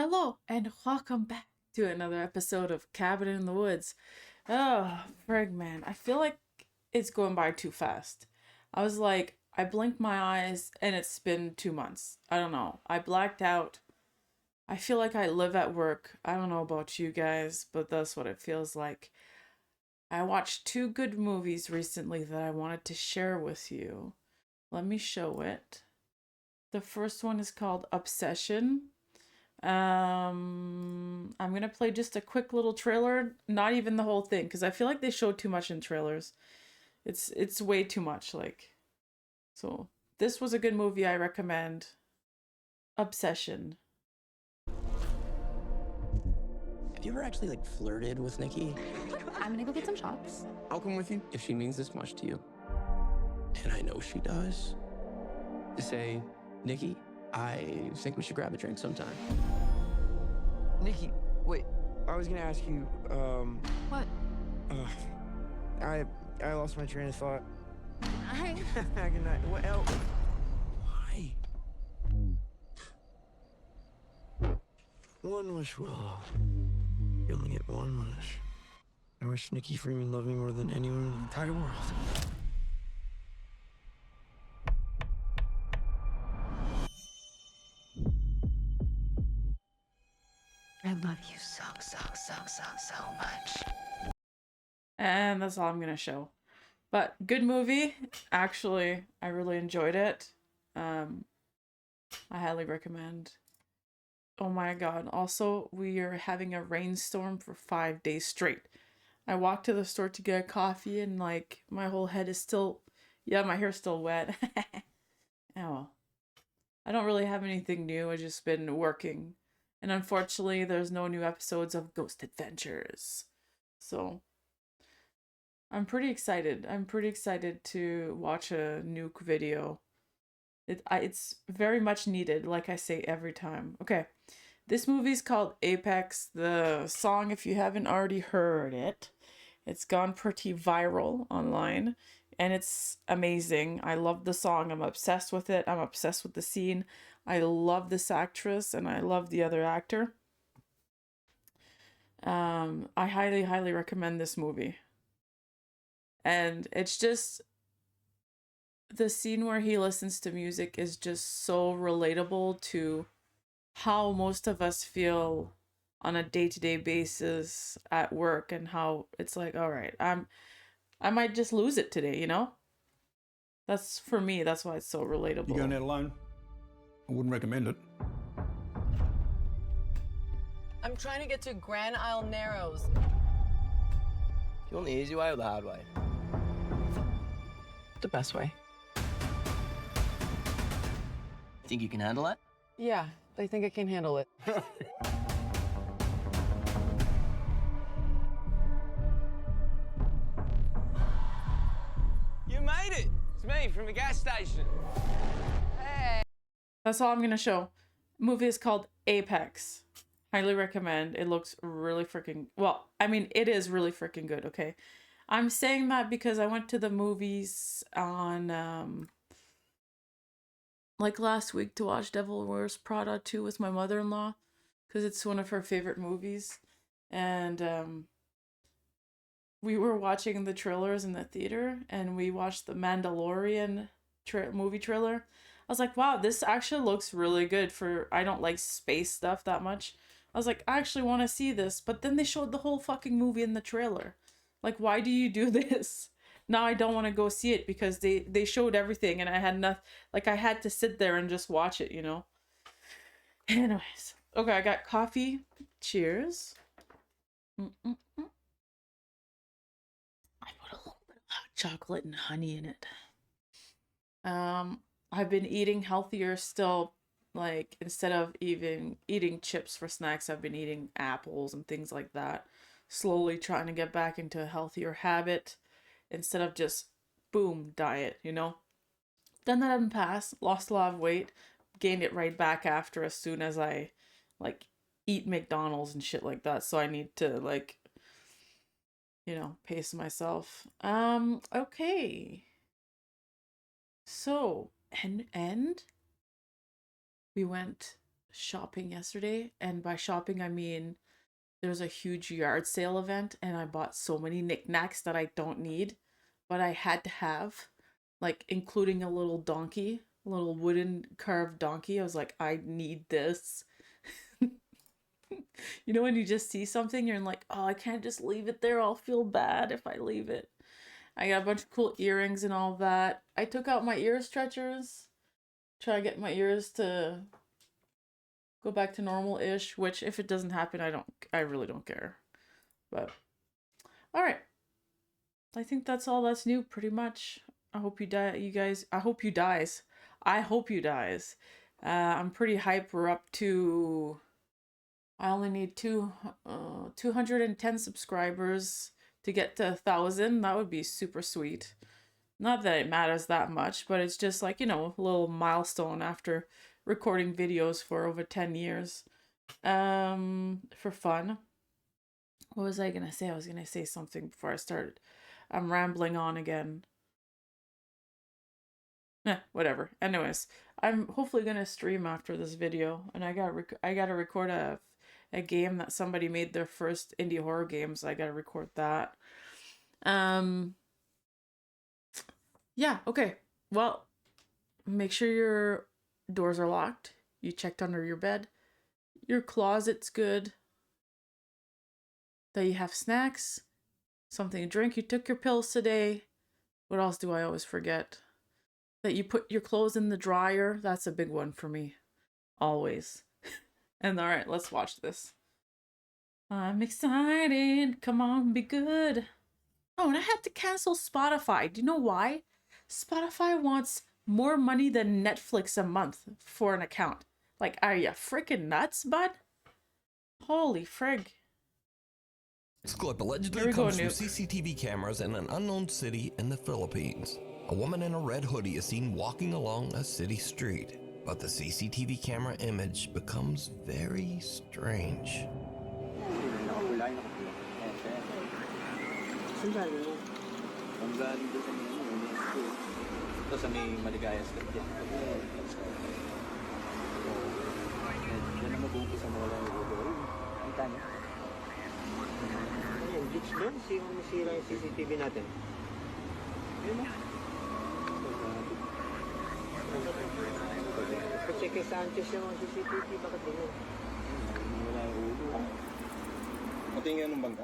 Hello and welcome back to another episode of Cabin in the Woods. Oh, frig man, I feel like it's going by too fast. I blinked my eyes and it's been 2 months. I don't know. I blacked out. I feel like I live at work. I don't know about you guys, but that's what it feels like. I watched two good movies recently that I wanted to share with you. Let me show it. The first one is called Obsession. I'm gonna play just a quick little trailer, not even the whole thing, because I feel like they show too much in trailers. It's way too much, like. So this was a good movie, I recommend. Obsession. Have you ever actually flirted with Nikki? I'm gonna go get some shots. I'll come with you if she means this much to you. And I know she does. To say, Nikki, I think we should grab a drink sometime. Nikki, wait. I was gonna ask you, What? I lost my train of thought. I... Good night. What else? Why? One wish, Willow. You only get one wish. I wish Nikki Freeman loved me more than anyone in the entire world. I love you so much. And that's all I'm gonna show. But good movie. Actually, I really enjoyed it. I highly recommend. Oh my god. Also, we are having a rainstorm for 5 days straight. I walked to the store to get a coffee and my whole head is still, yeah, my hair's still wet. Oh well. I don't really have anything new. I've just been working. And unfortunately, there's no new episodes of Ghost Adventures. So I'm pretty excited. I'm pretty excited to watch a nuke video. It's very much needed, like I say every time. Okay, this movie's called Apex. The song, if you haven't already heard it, it's gone pretty viral online, and it's amazing. I love the song. I'm obsessed with it. I'm obsessed with the scene. I love this actress, and I love the other actor. I highly recommend this movie. And it's just the scene where he listens to music is just so relatable to how most of us feel on a day-to-day basis at work, and how it's like, all right, I might just lose it today, you know? That's, for me, that's why it's so relatable. You going out alone? I wouldn't recommend it. I'm trying to get to Grand Isle Narrows. Do you want the easy way or the hard way? The best way. Think you can handle that? Yeah, I think I can handle it. You made it! It's me from the gas station. Hey! That's all I'm gonna show. Movie is called Apex. Highly recommend. It looks really freaking, well, I mean, it is really freaking good, okay? I'm saying that because I went to the movies on last week to watch Devil Wears Prada 2 with my mother-in-law, because it's one of her favorite movies. And we were watching the trailers in the theater, and we watched the Mandalorian movie trailer. I was like, wow, this actually looks really good. For I don't like space stuff that much. I was like, I actually want to see this. But then they showed the whole fucking movie in the trailer. Like, why do you do this? Now I don't want to go see it because they showed everything, and I had nothing. Like, I had to sit there and just watch it, you know? Anyways. Okay, I got coffee. Cheers. I put a little bit of hot chocolate and honey in it. I've been eating healthier still. Like, instead of even eating chips for snacks, I've been eating apples and things like that. Slowly trying to get back into a healthier habit instead of just boom diet, you know? Then that didn't pass, lost a lot of weight, gained it right back after as soon as I eat McDonald's and shit like that. So I need to pace myself. Okay. So, and we went shopping yesterday, and by shopping I mean there was a huge yard sale event and I bought so many knickknacks that I don't need, but I had to have, like including a little donkey, a little wooden carved donkey. I was like, I need this. You know, when you just see something, you're like, oh, I can't just leave it there. I'll feel bad if I leave it. I got a bunch of cool earrings and all that. I took out my ear stretchers, try to get my ears to go back to normal-ish, which if it doesn't happen, I really don't care. But all right. I think that's all that's new pretty much. I hope you die, you guys. I hope you dies. I hope you dies. I'm pretty hyped. We're up to, I only need 210 subscribers to get to 1,000. That would be super sweet. Not that it matters that much, but it's just like, you know, a little milestone after recording videos for over 10 years. For fun. What was I gonna say? I was gonna say something before I started. I'm rambling on again. Whatever. Anyways, I'm hopefully gonna stream after this video, and I gotta record a game that somebody made, their first indie horror game, so I gotta record that. Yeah, okay. Well, make sure your doors are locked. You checked under your bed. Your closet's good. That you have snacks, something to drink. You took your pills today. What else do I always forget? That you put your clothes in the dryer. That's a big one for me. Always. And all right, let's watch this. I'm excited. Come on, be good. Oh, and I had to cancel Spotify. Do you know why? Spotify wants more money than Netflix a month for an account. Like, are you freaking nuts, bud? Holy frig. This clip allegedly Here we go, comes from Nuke. CCTV cameras in an unknown city in the Philippines. A woman in a red hoodie is seen walking along a city street, but the CCTV camera image becomes very strange. Ito sa may Maligayas ka dyan. Yan ang mabuti sa mga lang yung ang tanya. Ayan, glitch doon. Sino masira yung CCTV natin? Yun na. Kasi kay Sanchez yung CCTV, bakit din yun? Wala yung ulo. Pati nga nung bangka.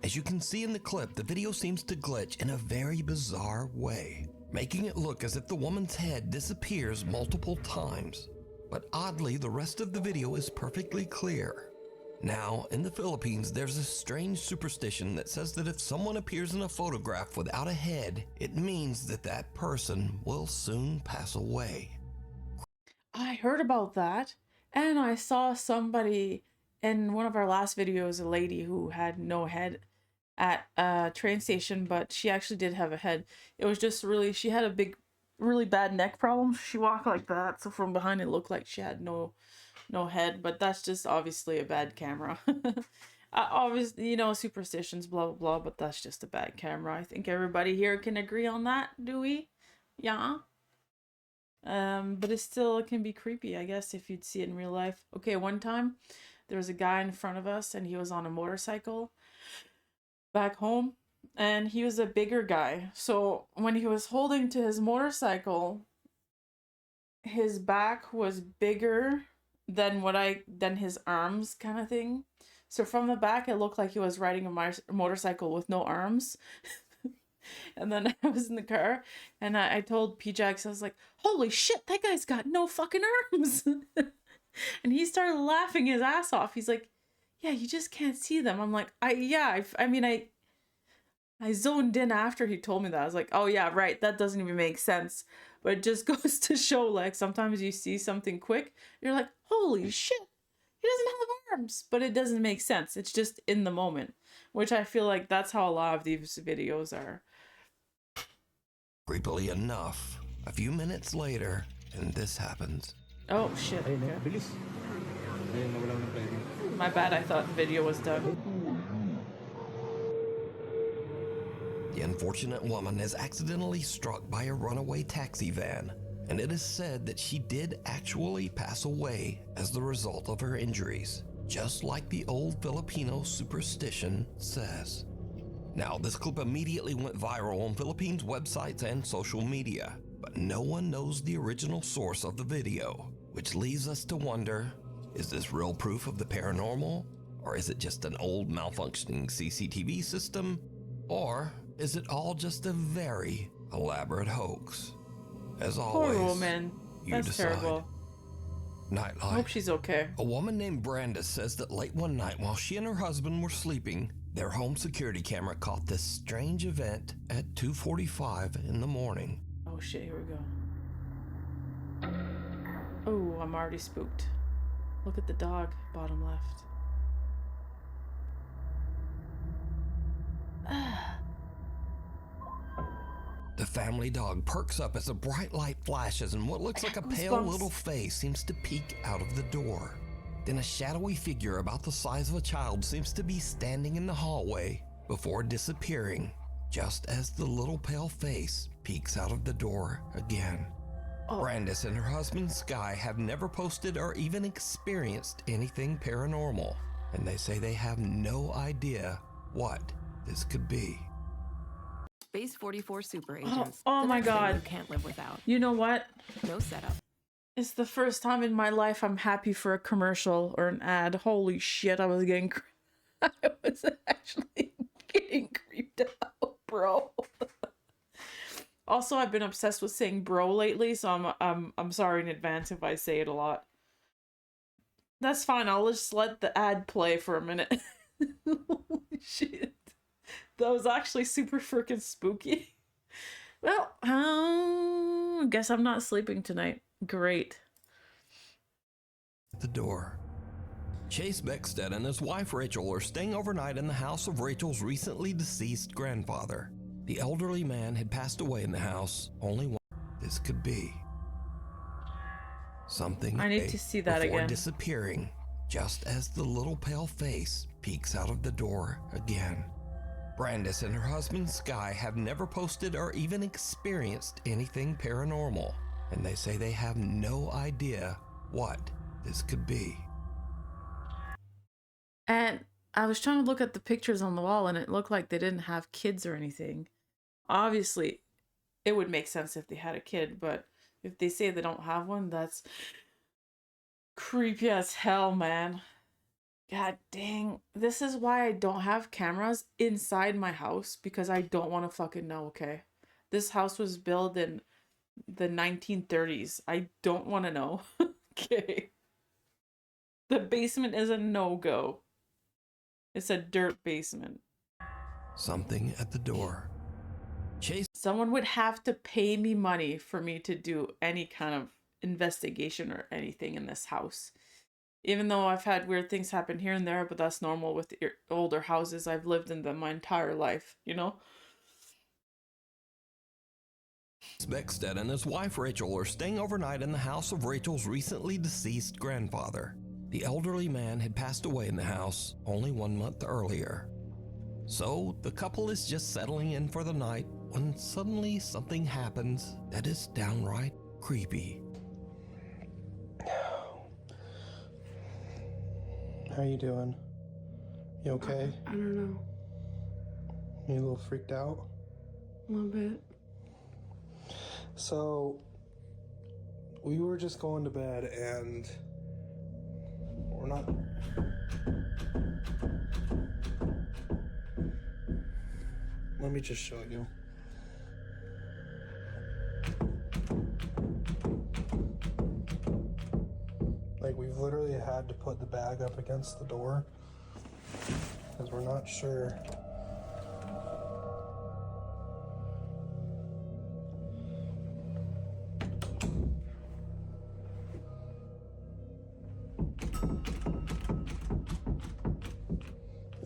As you can see in the clip, the video seems to glitch in a very bizarre way, making it look as if the woman's head disappears multiple times. But oddly, the rest of the video is perfectly clear. Now, in the Philippines, there's a strange superstition that says that if someone appears in a photograph without a head, it means that that person will soon pass away. I heard about that, and I saw somebody in one of our last videos, a lady who had no head at a train station, but she actually did have a head. It was just really, she had a big, really bad neck problem. She walked like that, so from behind it looked like she had no head, but that's just obviously a bad camera. Obviously, you know, superstitions, blah, blah, blah, but that's just a bad camera. I think everybody here can agree on that, do we? Yeah. But it still can be creepy, I guess, if you'd see it in real life. Okay, one time there was a guy in front of us and he was on a motorcycle back home, and he was a bigger guy. So when he was holding to his motorcycle, his back was bigger than his arms, kind of thing. So from the back, it looked like he was riding a motorcycle with no arms. And then I was in the car, and I told P-Jax, I was like, holy shit, that guy's got no fucking arms. And he started laughing his ass off. He's like, yeah, you just can't see them. I'm like, I zoned in after he told me that. I was like, oh yeah, right, that doesn't even make sense. But it just goes to show, like, sometimes you see something quick, you're like, holy shit, he doesn't have arms. But it doesn't make sense. It's just in the moment, which I feel like that's how a lot of these videos are. Creepily enough, a few minutes later, and this happens. Oh shit, okay. Bilis. Ayun, nawalan ng pwede. My bad, I thought the video was done. The unfortunate woman is accidentally struck by a runaway taxi van, and it is said that she did actually pass away as the result of her injuries, just like the old Filipino superstition says. Now, this clip immediately went viral on Philippines websites and social media, but no one knows the original source of the video, which leaves us to wonder, is this real proof of the paranormal? Or is it just an old malfunctioning CCTV system? Or is it all just a very elaborate hoax? As always, Poor woman. you That's decide. terrible. I Nightlife. hope she's okay. A woman named Brandis says that late one night while she and her husband were sleeping, their home security camera caught this strange event at 2:45 in the morning. Oh shit, here we go. Oh, I'm already spooked. Look at the dog, bottom left. The family dog perks up as a bright light flashes and what looks like a pale Goosebumps. little face seems to peek out of the door. Then a shadowy figure about the size of a child seems to be standing in the hallway before disappearing, just as the little pale face peeks out of the door again. Oh. Brandis and her husband Sky have never posted or even experienced anything paranormal, and they say they have no idea what this could be. Base 44 super agents. Oh The my next thing God. You can't live without. You know what? No setup. It's the first time in my life I'm happy for a commercial or an ad. Holy shit, I was getting I was actually getting creeped out, bro. Also, I've been obsessed with saying bro lately, so I'm sorry in advance if I say it a lot. That's fine. I'll just let the ad play for a minute. Holy shit. That was actually super freaking spooky. Well, I guess I'm not sleeping tonight. Great. The door. Chase Beckstead and his wife Rachel are staying overnight in the house of Rachel's recently deceased grandfather. The elderly man had passed away in the house. Only one this could be. Something I need to see that before again. disappearing, just as the little pale face peeks out of the door again. Brandis and her husband Sky have never posted or even experienced anything paranormal, and they say they have no idea what this could be. And I was trying to look at the pictures on the wall, and it looked like they didn't have kids or anything. Obviously, it would make sense if they had a kid, but if they say they don't have one, that's creepy as hell, man. God dang. This is why I don't have cameras inside my house, because I don't want to fucking know, okay? This house was built in the 1930s. I don't want to know. Okay. The basement is a no-go. It's a dirt basement. Something at the door. Chase Someone would have to pay me money for me to do any kind of investigation or anything in this house. Even though I've had weird things happen here and there, but that's normal with the older houses. I've lived in them my entire life, you know? Beckstead and his wife Rachel are staying overnight in the house of Rachel's recently deceased grandfather. The elderly man had passed away in the house only 1 month earlier. So the couple is just settling in for the night when suddenly something happens that is downright creepy. How you doing? You okay? I don't know. You a little freaked out? A little bit. So, we were just going to bed and we're not... Let me just show you. Like, we've literally had to put the bag up against the door because we're not sure.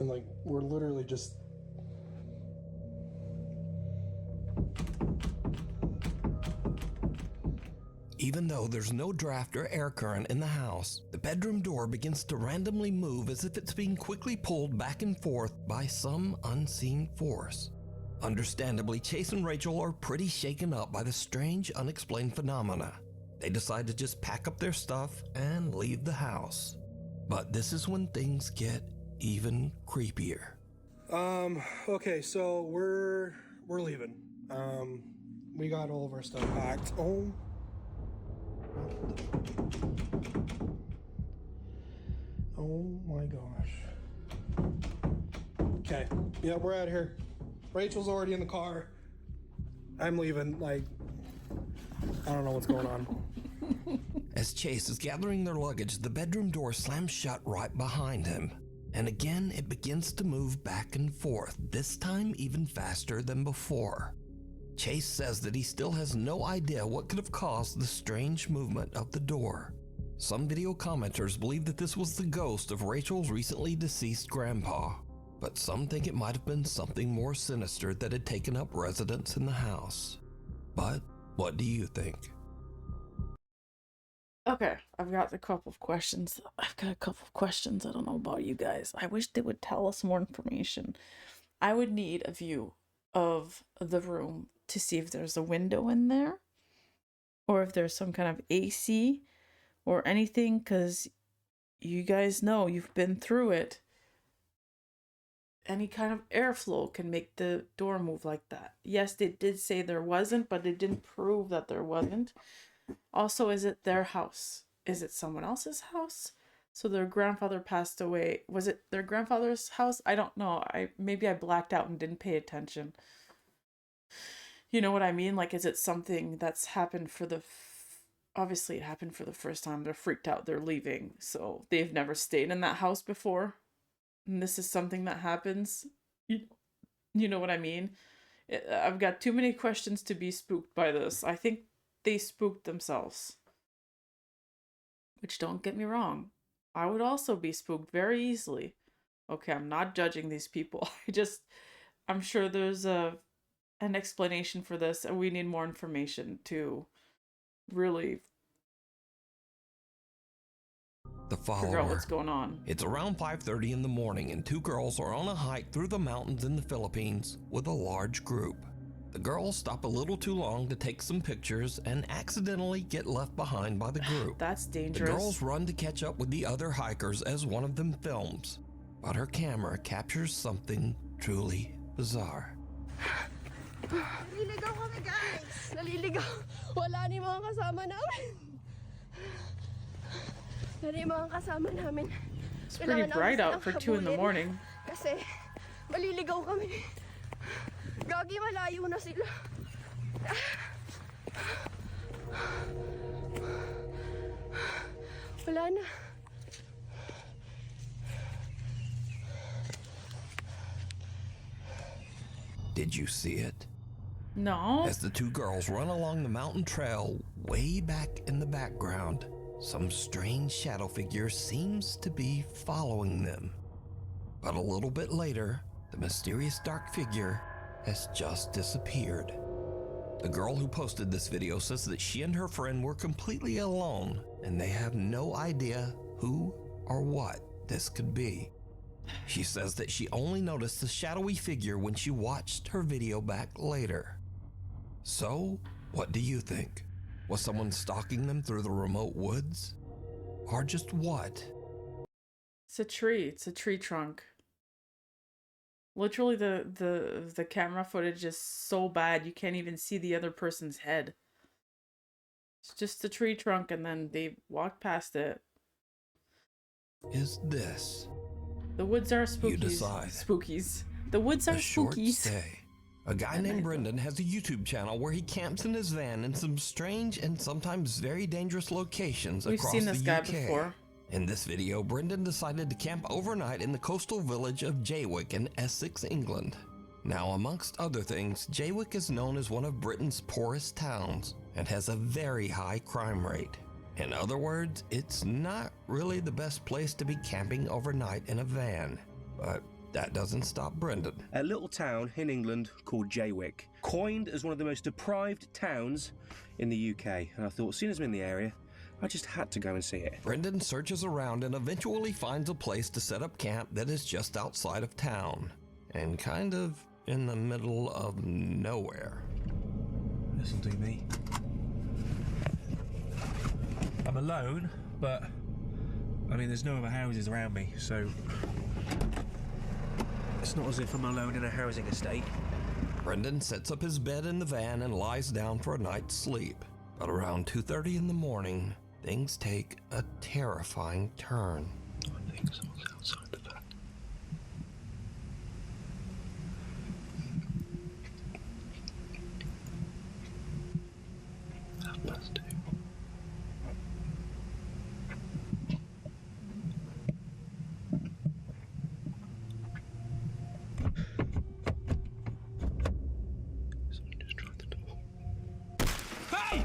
And like, we're literally just... Even though there's no draft or air current in the house, the bedroom door begins to randomly move as if it's being quickly pulled back and forth by some unseen force. Understandably, Chase and Rachel are pretty shaken up by the strange, unexplained phenomena. They decide to just pack up their stuff and leave the house. But this is when things get even creepier. Okay, so we're leaving. We got all of our stuff packed. Oh my gosh. Okay, yeah, we're out of here. Rachel's already in the car. I'm leaving, like, I don't know what's going on. As Chase is gathering their luggage, the bedroom door slams shut right behind him. And again, it begins to move back and forth, this time even faster than before. Chase says that he still has no idea what could have caused the strange movement of the door. Some video commenters believe that this was the ghost of Rachel's recently deceased grandpa, but some think it might have been something more sinister that had taken up residence in the house. But what do you think? Okay, I've got a couple of questions. I don't know about you guys. I wish they would tell us more information. I would need a view of the room to see if there's a window in there or if there's some kind of AC or anything, because you guys know, you've been through it. Any kind of airflow can make the door move like that. Yes, they did say there wasn't, but they didn't prove that there wasn't. Also, is it their house? Is it someone else's house? So their grandfather passed away. Was it their grandfather's house? I don't know. Maybe I blacked out and didn't pay attention. You know what I mean? Like, is it something that's happened for the... Obviously, it happened for the first time. They're freaked out. They're leaving. So they've never stayed in that house before. And this is something that happens. You know what I mean? I've got too many questions to be spooked by this. I think they spooked themselves. Which, don't get me wrong, I would also be spooked very easily. Okay, I'm not judging these people. I'm sure there's an explanation for this, and we need more information to really figure out what's going on. It's around 5:30 in the morning, and two girls are on a hike through the mountains in the Philippines with a large group. The girls stop a little too long to take some pictures and accidentally get left behind by the group. That's dangerous. The girls run to catch up with the other hikers as one of them films, but her camera captures something truly bizarre. Naliligaw kami, guys! Naliligaw! Wala ni mga kasama namin! Wala ni mga kasama namin. It's pretty bright out for 2 in the morning. Kasi maliligaw kami. Gagi, malayo na sila. Wala na. Did you see it? No. As the two girls run along the mountain trail, way back in the background, some strange shadow figure seems to be following them. But a little bit later, the mysterious dark figure has just disappeared. The girl who posted this video says that she and her friend were completely alone, and they have no idea who or what this could be. She says that she only noticed the shadowy figure when she watched her video back later. So, what do you think? Was someone stalking them through the remote woods? Or just what? It's a tree. It's a tree trunk. Literally, the camera footage is so bad you can't even see the other person's head. It's just a tree trunk, and then they walk past it. Is this? The woods are spookies. You decide. Spookies. The woods are a short spookies. stay. A guy named Brendan has a YouTube channel where he camps in his van in some strange and sometimes very dangerous locations We've across seen this the guy UK. before. In this video, Brendan decided to camp overnight in the coastal village of Jaywick in Essex, England. Now, amongst other things, Jaywick is known as one of Britain's poorest towns and has a very high crime rate. In other words, it's not really the best place to be camping overnight in a van. But that doesn't stop Brendan. A little town in England called Jaywick, coined as one of the most deprived towns in the UK. And I thought, as soon as I'm in the area, I just had to go and see it. Brendan searches around and eventually finds a place to set up camp that is just outside of town and kind of in the middle of nowhere. This'll do me. I'm alone, but I mean, there's no other houses around me, so it's not as if I'm alone in a housing estate. Brendan sets up his bed in the van and lies down for a night's sleep. But around 2:30 in the morning, things take a terrifying turn. I think someone's outside the van. That must do. Someone just tried the door. Hey!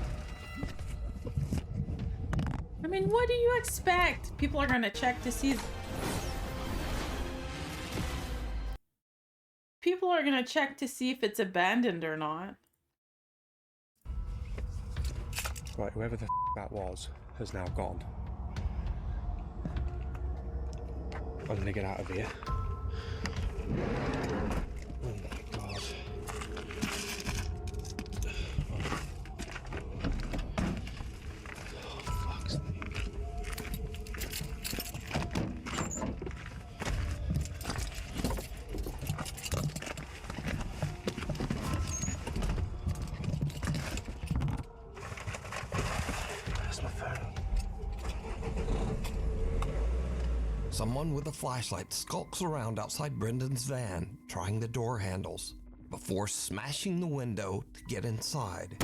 I mean, what do you expect? People are gonna check to see. People are gonna check to see if it's abandoned or not. Right, whoever the that was has now gone. I'm gonna get out of here. Oh my god. Oh, fuck's sake. Where's my phone? Someone with a flashlight skulks around outside Brendan's van, trying the door handles, before smashing the window to get inside.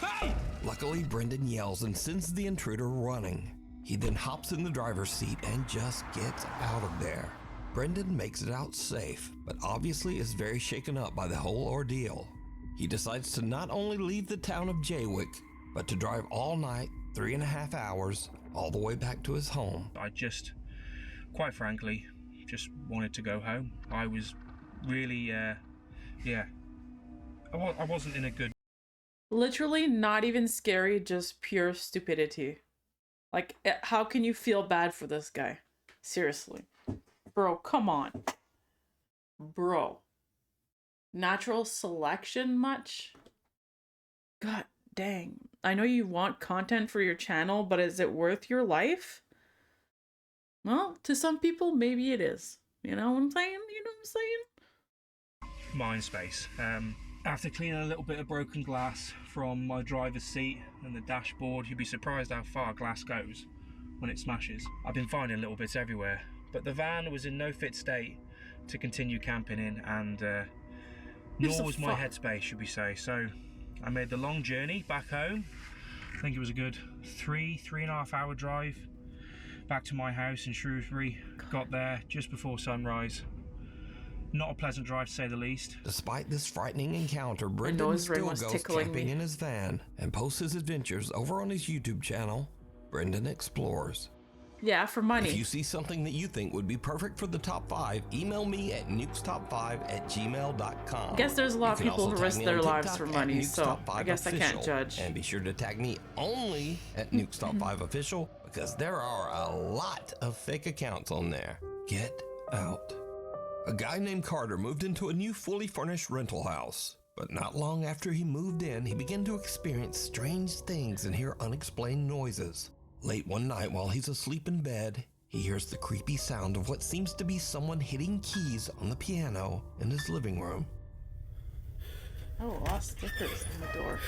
Hey! Luckily, Brendan yells and sends the intruder running. He then hops in the driver's seat and just gets out of there. Brendan makes it out safe, but obviously is very shaken up by the whole ordeal. He decides to not only leave the town of Jaywick, but to drive all night, 3.5 hours, all the way back to his home. I just, quite frankly, just wanted to go home. I was really, yeah. I wasn't in a good... Literally not even scary, just pure stupidity. Like, how can you feel bad for this guy? Seriously. Bro, come on. Bro. Natural selection much? God dang. I know you want content for your channel, but is it worth your life? Well, to some people, maybe it is. You know what I'm saying? You know what I'm saying? mind space. After cleaning a little bit of broken glass from my driver's seat and the dashboard, you'd be surprised how far glass goes when it smashes. I've been finding little bits everywhere, but the van was in no fit state to continue camping in, and nor was my headspace, should we say. So I made the long journey back home. I think it was a good 3.5 hour drive back to my house in Shrewsbury. Got there just before sunrise. Not a pleasant drive, to say the least. Despite this frightening encounter, Brendan still goes camping in his van and posts his adventures over on his YouTube channel, Brendan Explores. Yeah, for money. If you see something that you think would be perfect for the top 5, email me at nukestop5@gmail.com. I guess there's a lot of people who risk their lives for money, so I guess I can't judge. And be sure to tag me only at nukestop5official, because there are a lot of fake accounts on there. Get out. A guy named Carter moved into a new fully furnished rental house. But not long after he moved in, he began to experience strange things and hear unexplained noises. Late one night while he's asleep in bed, he hears the creepy sound of what seems to be someone hitting keys on the piano in his living room. Oh, I lost stickers on the door.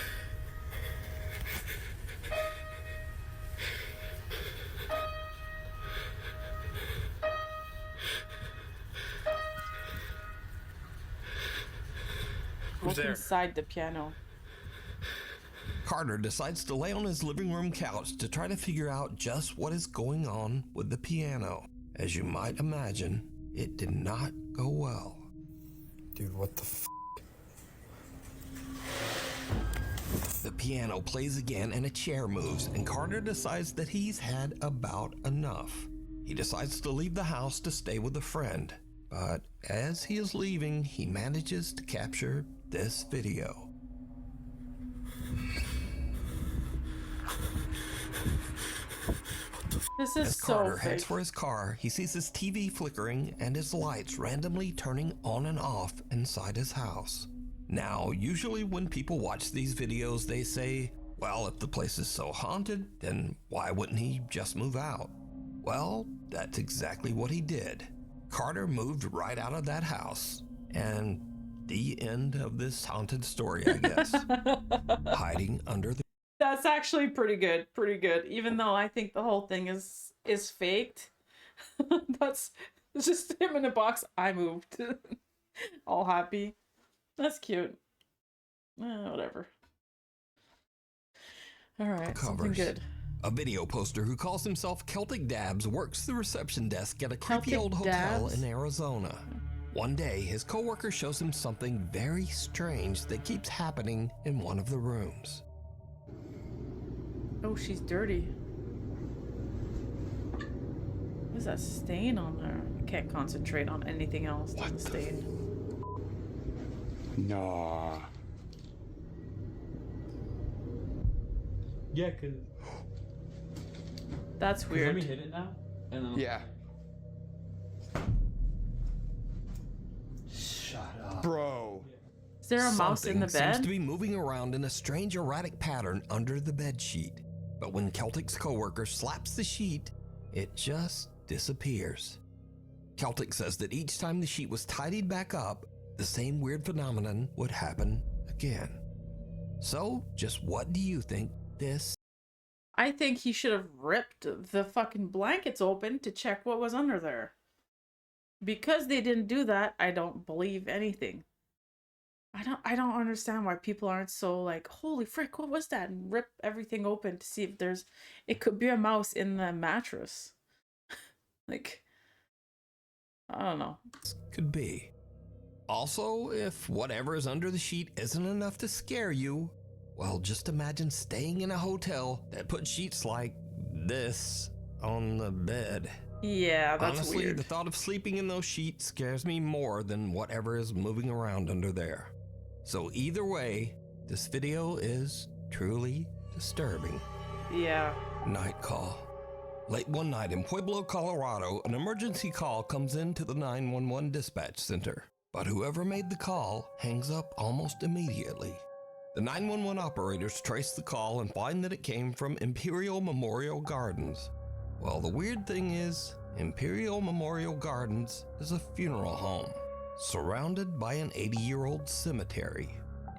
Who's there? Inside the piano. Carter decides to lay on his living room couch to try to figure out just what is going on with the piano. As you might imagine, it did not go well. Dude, what the f? The piano plays again and a chair moves, and Carter decides that he's had about enough. He decides to leave the house to stay with a friend, but as he is leaving, he manages to capture this video. What the f? This is As so Carter heads fake. for his car, he sees his TV flickering and his lights randomly turning on and off inside his house. Now, usually when people watch these videos, they say, well, if the place is so haunted, then why wouldn't he just move out? Well, that's exactly what he did. Carter moved right out of that house. And the end of this haunted story, I guess. Hiding under the... That's actually pretty good. Pretty good. Even though I think the whole thing is faked. That's it's just him in a box. I moved. All happy. That's cute. Whatever. All right, something covers. good. A video poster who calls himself Celtic Dabs works the reception desk at a creepy Celtic old hotel Dabs? in Arizona. One day, his coworker shows him something very strange that keeps happening in one of the rooms. Oh, she's dirty. What is that stain on there? I can't concentrate on anything else than the stain. Nah. Yeah, cause That's let weird. me hit it now. And then Yeah. Shut up. Bro. Is there a mouse in the Something seems bed? to be moving around in a strange erratic pattern under the bed sheet. But when Celtic's coworker slaps the sheet, it just disappears. Celtic says that each time the sheet was tidied back up, the same weird phenomenon would happen again. So, just what do you think this? I think he should have ripped the fucking blankets open to check what was under there. Because they didn't do that, I don't believe anything. I don't understand why people aren't so like, holy frick, what was that? And rip everything open to see if there's it could be a mouse in the mattress. Like, I don't know. Could be. Also, if whatever is under the sheet isn't enough to scare you, well, just imagine staying in a hotel that put sheets like this on the bed. Yeah, that's Honestly, weird. the thought of sleeping in those sheets scares me more than whatever is moving around under there. So either way, this video is truly disturbing. Yeah. Night call. Late one night in Pueblo, Colorado, an emergency call comes into the 911 dispatch center. But whoever made the call hangs up almost immediately. The 911 operators trace the call and find that it came from Imperial Memorial Gardens. Well, the weird thing is, Imperial Memorial Gardens is a funeral home, surrounded by an 80-year-old cemetery.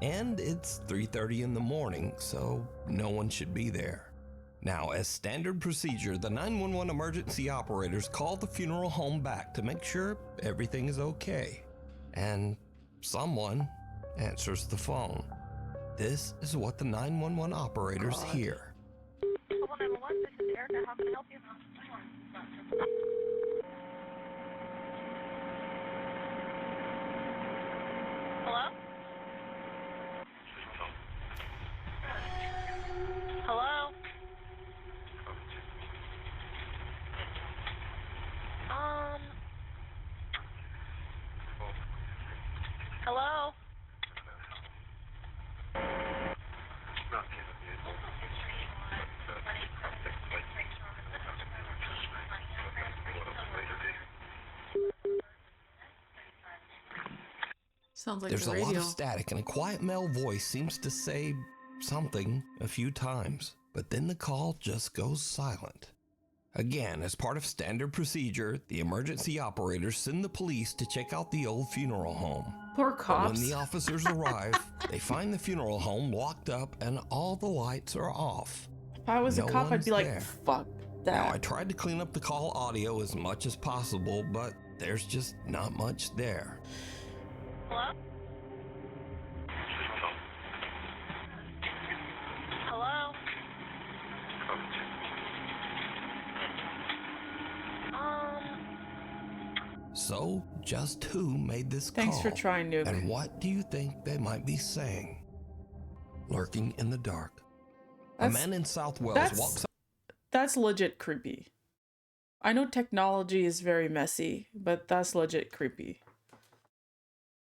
And it's 3:30 in the morning, so no one should be there. Now, as standard procedure, the 911 emergency operators call the funeral home back to make sure everything is okay. And someone answers the phone. This is what the 911 operators hear. Hello, 911, this is Erica. How can I help you? Hello? Hello? Hello? Sounds like There's the a radio. lot of static and a quiet male voice seems to say something a few times, but then the call just goes silent. Again, as part of standard procedure, the emergency operators send the police to check out the old funeral home. Poor But cops. when the officers arrive, they find the funeral home locked up and all the lights are off. If I was No a cop, I'd one's be like, there. fuck Now, I that. tried to clean up the call audio as much as possible, but there's just not much there. Hello? Hello? So, just who made this Thanks call? for trying, Nuke. And what do you think they might be saying? Lurking in the dark. A That's- man in South Wales that's- walks up. That's legit creepy. I know technology is very messy, but that's legit creepy.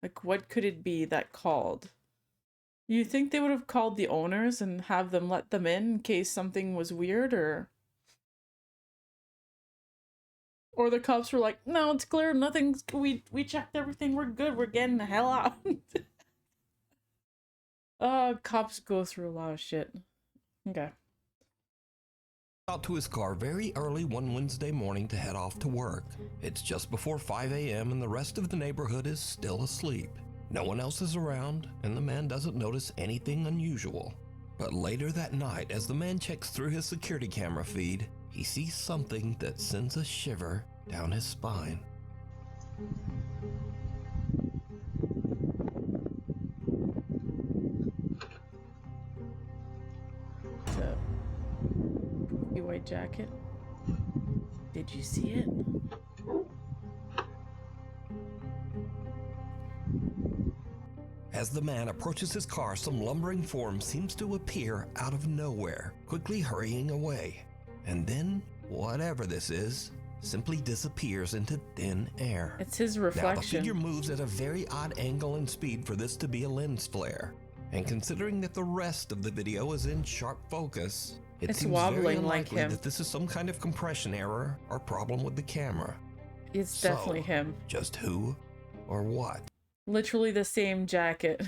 Like, what could it be that called? You think they would have called the owners and have them let them in case something was weird, or Or the cops were like, no, it's clear, nothing's, we checked everything, we're good, we're getting the hell out. Cops go through a lot of shit. Okay. Out to his car very early one Wednesday morning to head off to work. It's just before 5 a.m. and the rest of the neighborhood is still asleep. No one else is around, and the man doesn't notice anything unusual. But later that night, as the man checks through his security camera feed, he sees something that sends a shiver down his spine. What's up? Your white jacket? Did you see it? As the man approaches his car, some lumbering form seems to appear out of nowhere, quickly hurrying away. And then, whatever this is, simply disappears into thin air. It's his Now, the reflection. figure moves at a very odd angle and speed for this to be a lens flare. And considering that the rest of the video is in sharp focus, it It's seems wobbling very like unlikely him. that this is some kind of compression error or problem with the camera. It's So, definitely him. Just who or what? Literally the same jacket.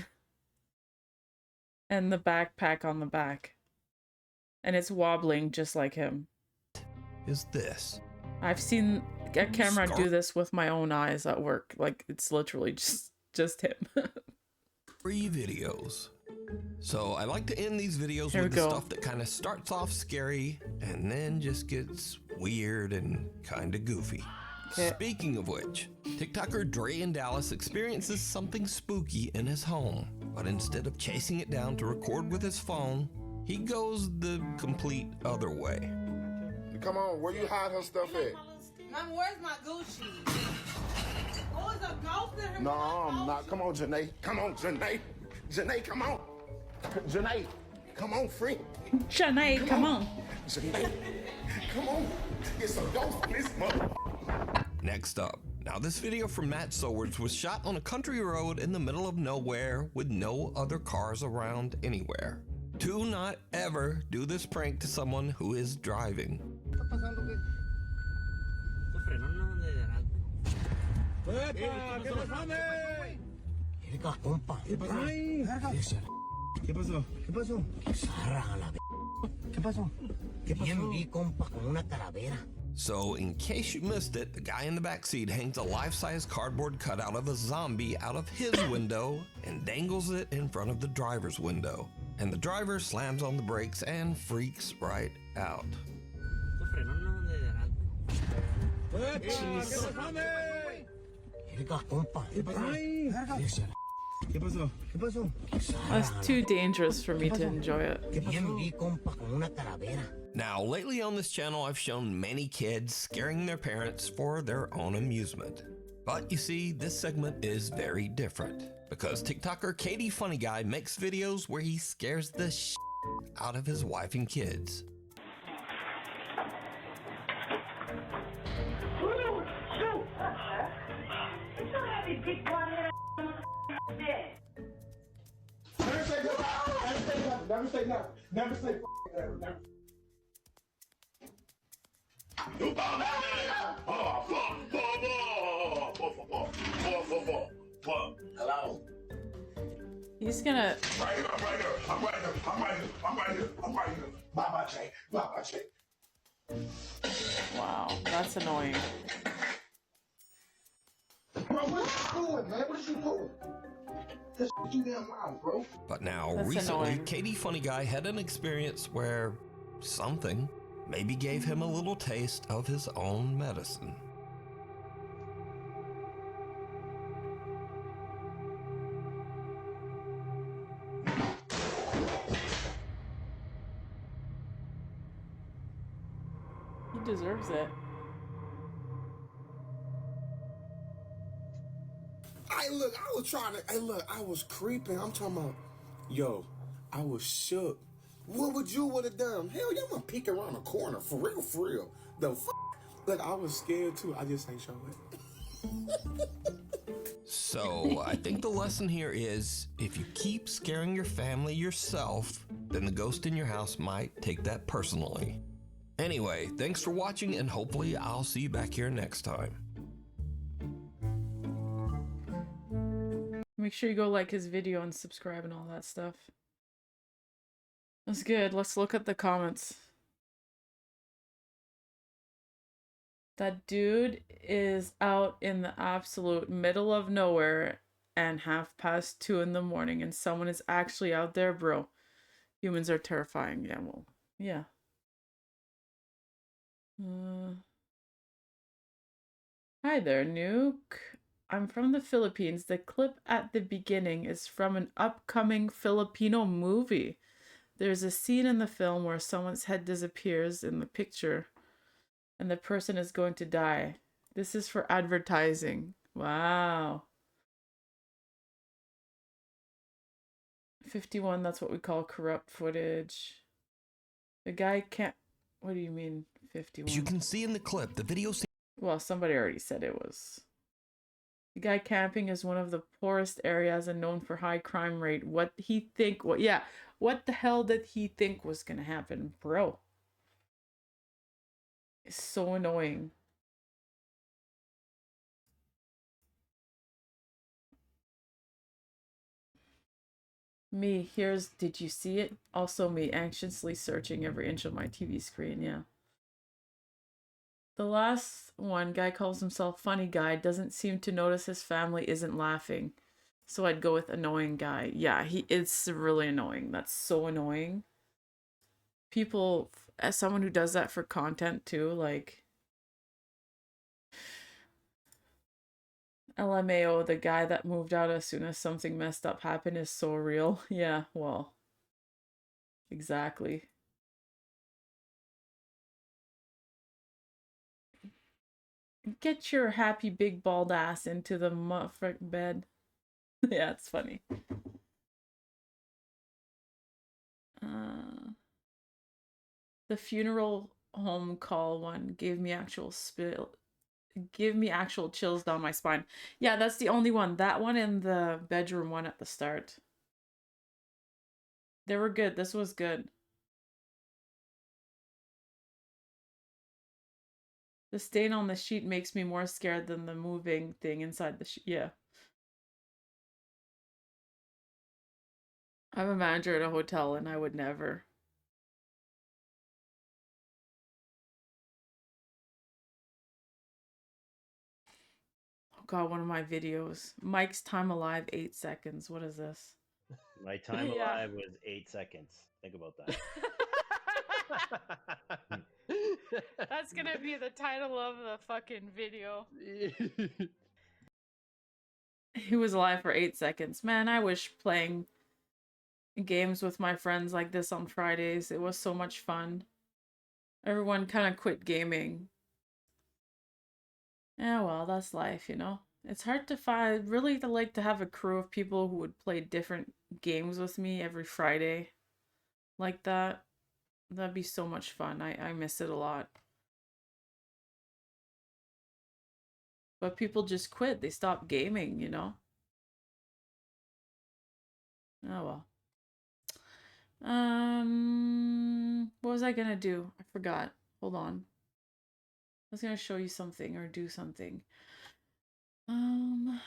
And the backpack on the back. And it's wobbling just like him. Is this? I've seen a camera Scar- do this with my own eyes at work. Like, it's literally just him. 3 videos. So I like to end these videos Here with we the go. stuff that kind of starts off scary and then just gets weird and kind of goofy. Okay. Speaking of which, TikToker Dre in Dallas experiences something spooky in his home, but instead of chasing it down to record with his phone, he goes the complete other way. Come on, where you hide her stuff at? Mom, where's my Gucci? Oh, it's a ghost in her. No, I'm not. Come on, Janae. Come on, Janae. Janae, come on. Janae, come on, friend. Janae, come on. Janae, come on. It's a ghost in this mother. Next up. Now this video from Matt Sowards was shot on a country road in the middle of nowhere with no other cars around anywhere. Do not ever do this prank to someone who is driving. ¿Qué pasó? ¿Qué pasó? ¿Qué pasó? Bien vi, compa, con una calavera. So, in case you missed it, the guy in the backseat hangs a life-size cardboard cutout of a zombie out of his window and dangles it in front of the driver's window. And the driver slams on the brakes and freaks right out. ¿Qué pasó? ¿Qué pasó? That's too dangerous for me to enjoy it. Bien vi, compa, con una calavera. Now, lately on this channel, I've shown many kids scaring their parents for their own amusement. But you see, this segment is very different because TikToker Katie Funny Guy makes videos where he scares the shit out of his wife and kids. Never say no. Never say never. Never. Hello. He's gonna. Right here. I'm right here. Bye, Jay. Wow, that's annoying. Bro, what you doing, man? What you doing? That's too damn loud, bro. But now, That's recently, annoying. Katie Funny Guy had an experience where something maybe gave him a little taste of his own medicine. He deserves it. I was creeping. I'm talking about, yo, I was shook. What would you would have done? Hell, y'all gonna peek around the corner. For real. The Look, I was scared too. I just ain't show it. So, I think the lesson here is, if you keep scaring your family yourself, then the ghost in your house might take that personally. Anyway, thanks for watching, and hopefully I'll see you back here next time. Make sure you go like his video and subscribe and all that stuff. That's good. Let's look at the comments. That dude is out in the absolute middle of nowhere and 2:30 in the morning, and someone is actually out there, bro. Humans are terrifying. Yeah, well, yeah. Hi there, Nuke. I'm from the Philippines. The clip at the beginning is from an upcoming Filipino movie. There's a scene in the film where someone's head disappears in the picture and the person is going to die. This is for advertising. Wow. 51, that's what we call corrupt footage. The guy can't... What do you mean, 51? As you can see in the clip, the video... Well, somebody already said it was. The guy camping is one of the poorest areas and known for high crime rate. What he think... What? Yeah. What the hell did he think was gonna happen, bro? It's so annoying. Me, here's, did you see it? Also me, anxiously searching every inch of my TV screen, yeah. The last one, guy calls himself funny guy, doesn't seem to notice his family isn't laughing. So I'd go with annoying guy. Yeah, it's really annoying. That's so annoying. People, as someone who does that for content too, like... LMAO, the guy that moved out as soon as something messed up happened, is so real. Yeah, well, exactly. Get your happy big bald ass into the motherfucking bed. Yeah, it's funny. The funeral home call one gave me actual chills down my spine. Yeah, that's the only one. That one and the bedroom one at the start. They were good. This was good. The stain on the sheet makes me more scared than the moving thing inside the sheet. Yeah. I'm a manager at a hotel and I would never. Oh god, one of my videos. Mike's time alive 8 seconds. What is this? My time Yeah. alive was 8 seconds. Think about that. That's gonna be the title of the fucking video. He was alive for 8 seconds. Man, I wish playing games with my friends like this on Fridays. It was so much fun. Everyone kind of quit gaming. Yeah, well, that's life, you know? It's hard to find, really to like to have a crew of people who would play different games with me every Friday. Like that. That'd be so much fun. I miss it a lot. But people just quit. They stop gaming, you know? Oh well. What was I gonna do? I forgot. Hold on. I was gonna show you something or do something. I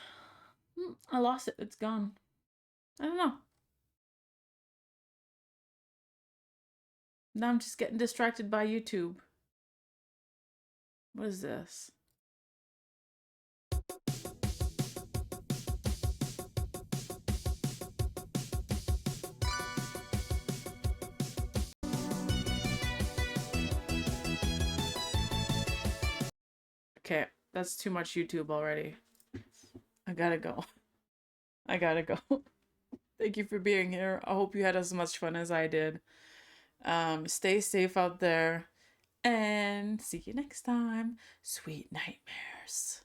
lost it. It's gone. I don't know. Now I'm just getting distracted by YouTube. What is this? Okay, that's too much YouTube already. I gotta go. I gotta go. Thank you for being here. I hope you had as much fun as I did. Stay safe out there. And see you next time. Sweet nightmares.